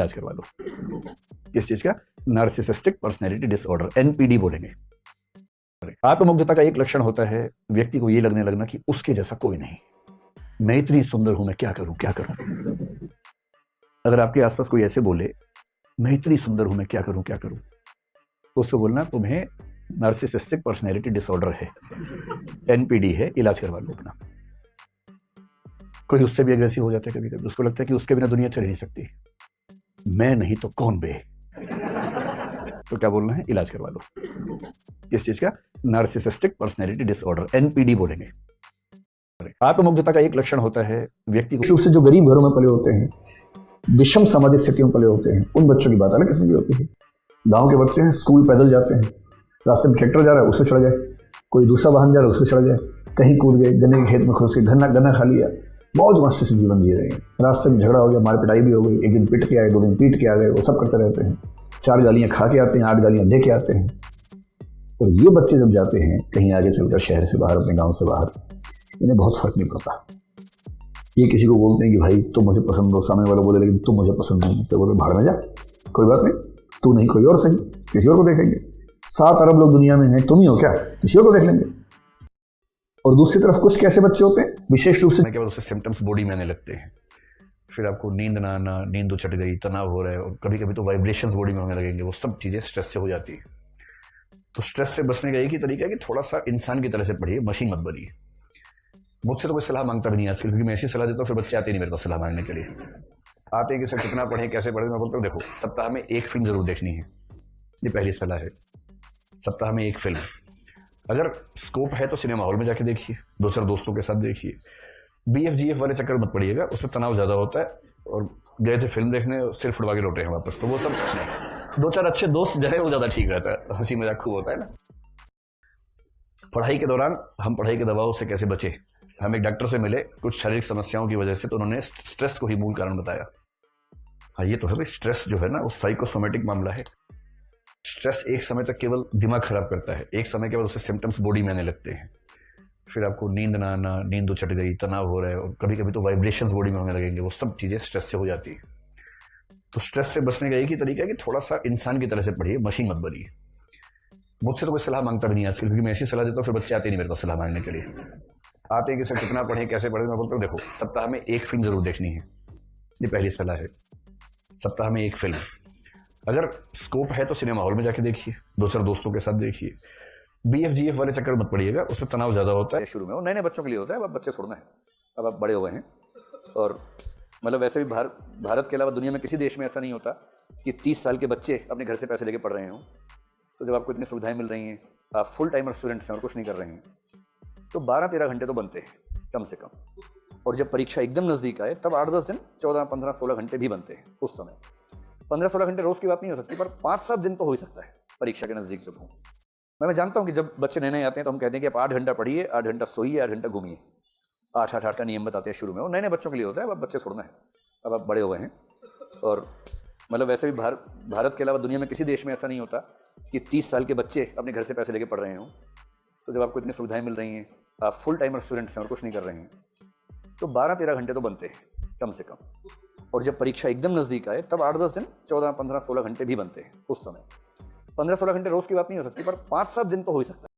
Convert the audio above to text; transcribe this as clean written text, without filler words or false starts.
इलाज करवा लो। किस चीज का? नार्सिसिस्टिक पर्सनैलिटी डिसऑर्डर, एनपीडी बोलेंगे। आत्ममुग्धता का एक लक्षण होता है व्यक्ति को ये लगने लगना कि उसके जैसा कोई नहीं, मैं इतनी सुंदर हूं, मैं क्या करूं क्या करूं। अगर आपके आसपास कोई ऐसे बोले मैं इतनी सुंदर हूं, मैं क्या करूं क्या करूं, तो उसको बोलना तुम्हें नार्सिसिस्टिक पर्सनैलिटी डिसऑर्डर है, एनपीडी है, इलाज करवा लो अपना। कोई उससे भी एग्रेसिव हो जाता है कभी कभी, उसको लगता है कि उसके बिना दुनिया चल ही नहीं सकती, मैं नहीं तो कौन बे। तो क्या बोलना है? इलाज करवा लो। किस चीज का? नार्सिसिस्टिक पर्सनैलिटी डिसऑर्डर, एनपीडी बोलेंगे। आत्ममुग्धता का एक लक्षण होता है व्यक्ति को से जो गरीब घरों में पले होते हैं, विषम सामाजिक स्थितियों में पले होते हैं, उन बच्चों की बात अलग किस्म की होती है। गांव के बच्चे हैं, स्कूल पैदल जाते हैं, रास्ते में ट्रैक्टर जा रहा है उसमें चढ़ जाए, कोई दूसरा वाहन जा रहा है उसमें चढ़ जाए, कहीं कूद गए, गन्ने के खेत में घुस के गन्ना खा लिया, मौज मस्ती से जीवन जी रहे हैं। रास्ते में झगड़ा हो गया, मार पिटाई भी हो गई, एक दिन पिट के आए, 2 दिन पीट के आ गए, वो सब करते रहते हैं। 4 गालियां खा के आते हैं, 8 गालियां दे के आते हैं। और ये बच्चे जब जाते हैं कहीं आगे चलकर शहर से बाहर, अपने गाँव से बाहर, इन्हें बहुत फर्क नहीं पड़ता। ये किसी को बोलते हैं कि भाई तुम मुझे पसंद हो, सामने वाला बोले लेकिन तुम मुझे पसंद नहीं, तो बोले भाड़ में जा, कोई बात नहीं, तू नहीं कोई और सही, किसी और को देखेंगे। 7 अरब लोग दुनिया में हैं, तुम ही हो क्या, किसी और को देख लेंगे। और दूसरी तरफ कुछ कैसे बच्चे होते हैं विशेष रूप से के बाद उससे सिम्टम्स बॉडी में आने लगते हैं, फिर आपको नींद ना आना, नींद उचट गई, तनाव हो रहा है, और कभी कभी तो वाइब्रेशंस बॉडी में होने लगेंगे। वो सब चीजें स्ट्रेस से हो जाती है। तो स्ट्रेस से बचने का एक ही तरीका है कि थोड़ा सा इंसान की तरह से पढ़िए, मशीन मत बनिए। मुझसे तो कोई सलाह मांगता भी नहीं आजकल, क्योंकि मैं ऐसी सलाह देता हूँ फिर बच्चे आते नहीं मेरे पास सलाह मांगने के लिए। आते हैं कि सर कितना पढ़ें, कैसे पढ़ें। मैं बोलता हूँ देखो, सप्ताह में 1 फिल्म जरूर देखनी है, ये पहली सलाह है। सप्ताह में 1 फिल्म, अगर स्कोप है तो सिनेमा हॉल में जाके देखिए, दूसरे दोस्तों के साथ देखिए। BFGF वाले चक्कर मत पड़िएगा, उसमें तनाव ज्यादा होता है। और गए थे फिल्म देखने, सिर फुटवा के लौटे हैं वापस, तो वो सब 2-4 अच्छे दोस्त जाए वो ज्यादा ठीक रहता है, हंसी मजाक खूब होता है ना। पढ़ाई के दौरान हम पढ़ाई के दबाव से कैसे बचे। हम एक डॉक्टर से मिले कुछ शारीरिक समस्याओं की वजह से, तो उन्होंने स्ट्रेस को ही मूल कारण बताया। हाँ ये तो है भाई, स्ट्रेस जो है ना वो साइकोसोमेटिक मामला है। स्ट्रेस एक समय तक केवल दिमाग खराब करता है, एक समय के बाद उससे सिम्टम्स बॉडी में आने लगते हैं। फिर आपको नींद ना आना, नींद उचट गई, तनाव हो रहा है, और कभी कभी तो वाइब्रेशंस बॉडी में होने लगेंगे। वो सब चीजें स्ट्रेस से हो जाती है। तो स्ट्रेस से बचने का एक ही तरीका है कि थोड़ा सा इंसान की तरह से पढ़िए, मशीन मत बनिए। मुझसे तो कोई सलाह मांगता भी नहीं आजकल, क्योंकि मैं ऐसी सलाह देता हूँ फिर बच्चे आते नहीं मेरे पास सलाह मांगने के लिए। आते हैं कि सर कितना पढ़ें, कैसे पढ़ें। मैं बोलता हूँ देखो, सप्ताह में 1 फिल्म जरूर देखनी है, ये पहली सलाह है। सप्ताह में 1 फिल्म, अगर स्कोप है तो सिनेमा हॉल में जाके देखिए, दूसरे दोस्तों के साथ देखिए। BFGF वाले चक्कर मत पड़िएगा, उसमें तनाव ज्यादा होता है। शुरू में वो नए बच्चों के लिए होता है, अब बच्चे छोड़ना है, अब आप बड़े हो गए हैं। और मतलब वैसे भी भारत के अलावा दुनिया में किसी देश में ऐसा नहीं होता कि 30 साल के बच्चे अपने घर से पैसे लेके पढ़ रहे हों। तो जब आपको इतनी सुविधाएं मिल रही हैं, आप फुल टाइमर स्टूडेंट्स हैं और कुछ नहीं कर रहे हैं, तो 12-13 घंटे तो बनते हैं कम से कम। और जब परीक्षा एकदम नजदीक आए तब 8-10 दिन, 14, 15, 16 घंटे भी बनते हैं उस समय। 15-16 घंटे रोज की बात नहीं हो सकती, पर 5-7 दिन तो हो ही सकता है परीक्षा के नजदीक जब हो। मैं जानता हूं कि जब बच्चे नए आते हैं तो हम कहते हैं कि आप 8 घंटा पढ़िए, 8 घंटा सोइए, 8 घंटा घूमिए। 8-8-8 का नियम बताते हैं शुरू में, वो नए बच्चों के लिए होता है, अब बच्चे छोड़ना है, अब आप बड़े हो गए हैं। और मतलब वैसे भी भारत के अलावा दुनिया में किसी देश में ऐसा नहीं होता कि 30 साल के बच्चे अपने घर से पैसे लेके पढ़ रहे हों। तो जब आपको इतनी सुविधाएं मिल रही हैं, आप फुल टाइमर स्टूडेंट्स हैं और कुछ नहीं कर रहे हैं, तो 12-13 घंटे तो बनते हैं कम से कम। और जब परीक्षा एकदम नजदीक आए तब 8-10 दिन, 14, 15, 16 घंटे भी बनते हैं उस समय। 15-16 घंटे रोज की बात नहीं हो सकती, पर 5-7 दिन तो हो ही सकता है।